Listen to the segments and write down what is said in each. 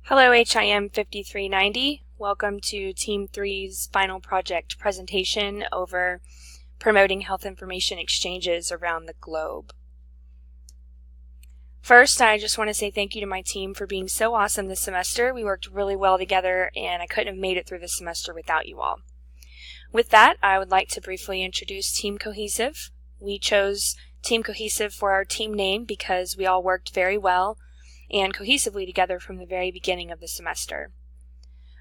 Hello HIM 5390. Welcome to Team 3's final project presentation over promoting health information exchanges around the globe. First, I just want to say thank you to my team for being so awesome this semester. We worked really well together and I couldn't have made it through this semester without you all. With that, I would like to briefly introduce Team Cohesive. We chose Team Cohesive for our team name because we all worked very well and cohesively together from the very beginning of the semester.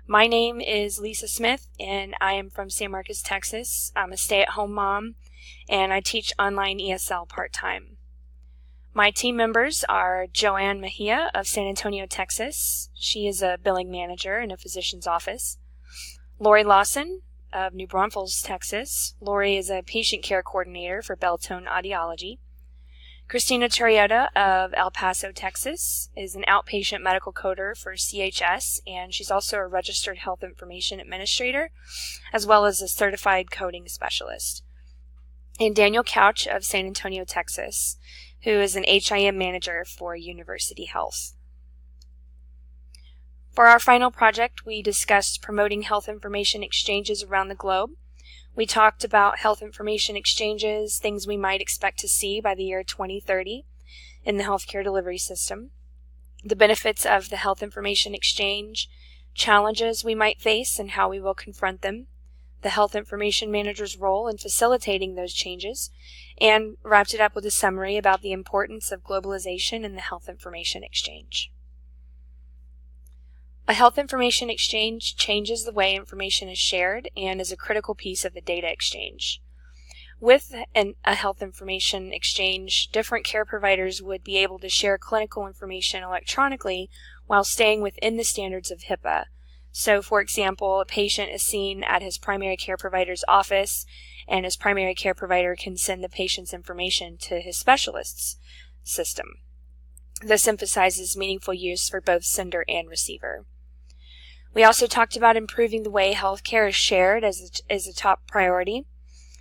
My name is Lisa Smith and I am from San Marcos, Texas. I'm a stay-at-home mom and I teach online ESL part-time. My team members are Joanne Mejia of San Antonio, Texas. She is a billing manager in a physician's office. Lori Lawson of New Braunfels, Texas. Lori is a patient care coordinator for Beltone Audiology. Christina Turrieta of El Paso, Texas is an outpatient medical coder for CHS, and she's also a registered health information administrator, as well as a certified coding specialist. And Daniel Couch of San Antonio, Texas, who is an HIM manager for University Health. For our final project, we discussed promoting health information exchanges around the globe. We talked about health information exchanges, things we might expect to see by the year 2030 in the healthcare delivery system, the benefits of the health information exchange, challenges we might face and how we will confront them, the health information manager's role in facilitating those changes, and wrapped it up with a summary about the importance of globalization in the health information exchange. A health information exchange changes the way information is shared and is a critical piece of the data exchange. With a health information exchange, different care providers would be able to share clinical information electronically while staying within the standards of HIPAA. So, for example, a patient is seen at his primary care provider's office, and his primary care provider can send the patient's information to his specialist's system. This emphasizes meaningful use for both sender and receiver. We also talked about improving the way healthcare is shared as a top priority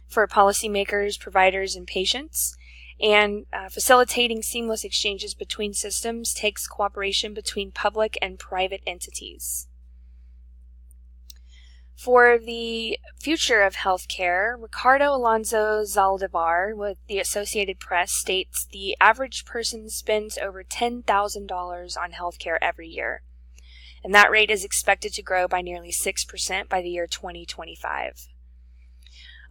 for policymakers, providers, and patients. And facilitating seamless exchanges between systems takes cooperation between public and private entities. For the future of healthcare, Ricardo Alonso Zaldivar with the Associated Press states the average person spends over $10,000 on healthcare every year, and that rate is expected to grow by nearly 6% by the year 2025.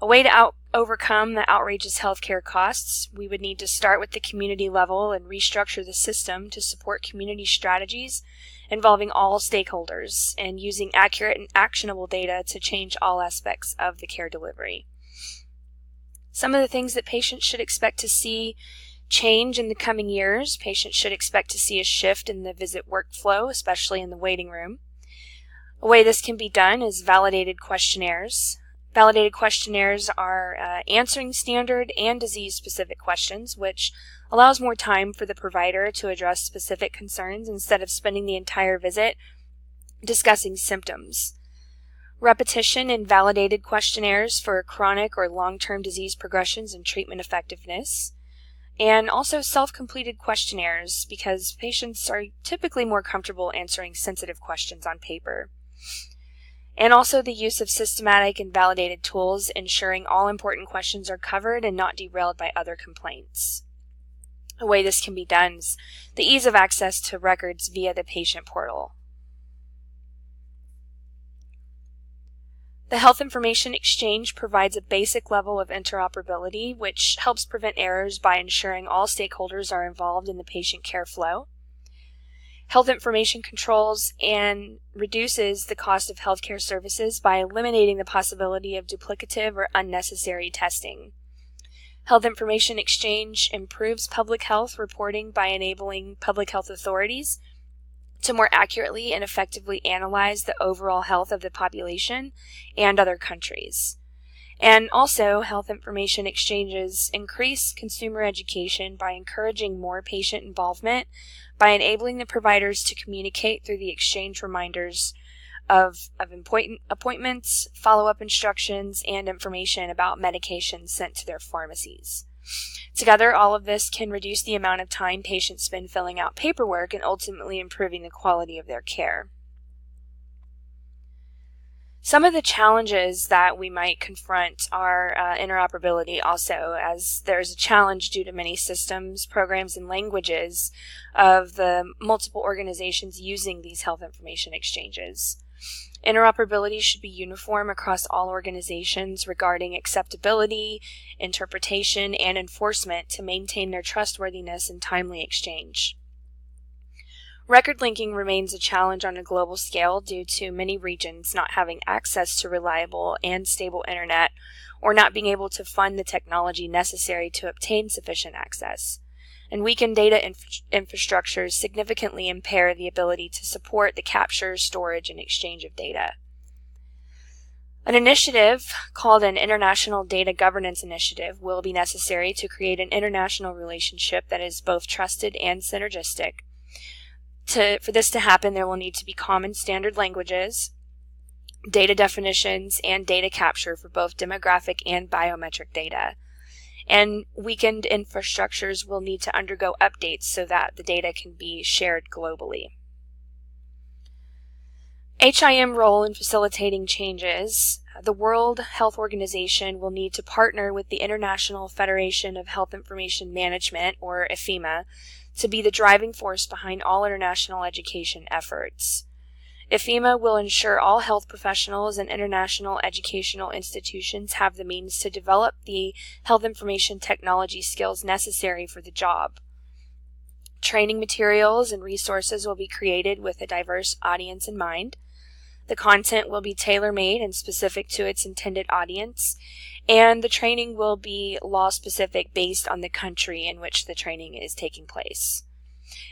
A way to overcome the outrageous healthcare costs, we would need to start with the community level and restructure the system to support community strategies involving all stakeholders and using accurate and actionable data to change all aspects of the care delivery. Some of the things that patients should expect to see change in the coming years. Patients should expect to see a shift in the visit workflow, especially in the waiting room. A way this can be done is validated questionnaires. Validated questionnaires are answering standard and disease-specific questions, which allows more time for the provider to address specific concerns instead of spending the entire visit discussing symptoms. Repetition in validated questionnaires for chronic or long-term disease progressions and treatment effectiveness. And also self-completed questionnaires because patients are typically more comfortable answering sensitive questions on paper. And also the use of systematic and validated tools ensuring all important questions are covered and not derailed by other complaints. A way this can be done is the ease of access to records via the patient portal. The Health Information Exchange provides a basic level of interoperability, which helps prevent errors by ensuring all stakeholders are involved in the patient care flow. Health information controls and reduces the cost of healthcare services by eliminating the possibility of duplicative or unnecessary testing. Health Information Exchange improves public health reporting by enabling public health authorities to more accurately and effectively analyze the overall health of the population and other countries. And also, health information exchanges increase consumer education by encouraging more patient involvement, by enabling the providers to communicate through the exchange reminders of appointments, follow-up instructions, and information about medications sent to their pharmacies. Together, all of this can reduce the amount of time patients spend filling out paperwork and ultimately improving the quality of their care. Some of the challenges that we might confront are interoperability also, as there's a challenge due to many systems, programs, and languages of the multiple organizations using these health information exchanges. Interoperability should be uniform across all organizations regarding acceptability, interpretation, and enforcement to maintain their trustworthiness and timely exchange. Record linking remains a challenge on a global scale due to many regions not having access to reliable and stable internet or not being able to fund the technology necessary to obtain sufficient access. And weakened data infrastructures significantly impair the ability to support the capture, storage, and exchange of data. An initiative called an International Data Governance Initiative will be necessary to create an international relationship that is both trusted and synergistic. For this to happen, there will need to be common standard languages, data definitions, and data capture for both demographic and biometric data. And weakened infrastructures will need to undergo updates so that the data can be shared globally. HIM role in facilitating changes. The World Health Organization will need to partner with the International Federation of Health Information Management, or IFIMA, to be the driving force behind all international education efforts. IFIMA will ensure all health professionals and international educational institutions have the means to develop the health information technology skills necessary for the job. Training materials and resources will be created with a diverse audience in mind. The content will be tailor-made and specific to its intended audience, and the training will be law-specific based on the country in which the training is taking place.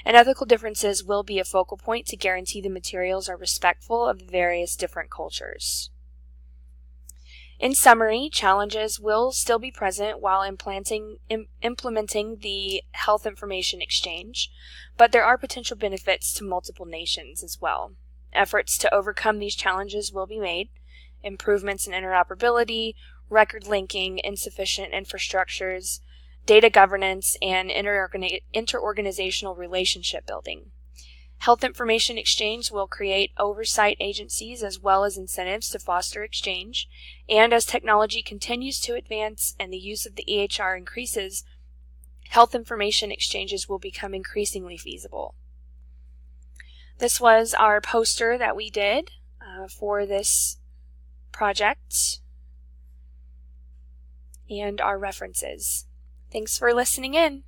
And ethical differences will be a focal point to guarantee the materials are respectful of the various different cultures. In summary, challenges will still be present while implementing the health information exchange, but there are potential benefits to multiple nations as well. Efforts to overcome these challenges will be made. Improvements in interoperability, record linking, insufficient infrastructures, data governance, and interorganizational relationship building. Health information exchange will create oversight agencies as well as incentives to foster exchange, and as technology continues to advance and the use of the EHR increases, health information exchanges will become increasingly feasible. This was our poster that we did for this project and our references. Thanks for listening in.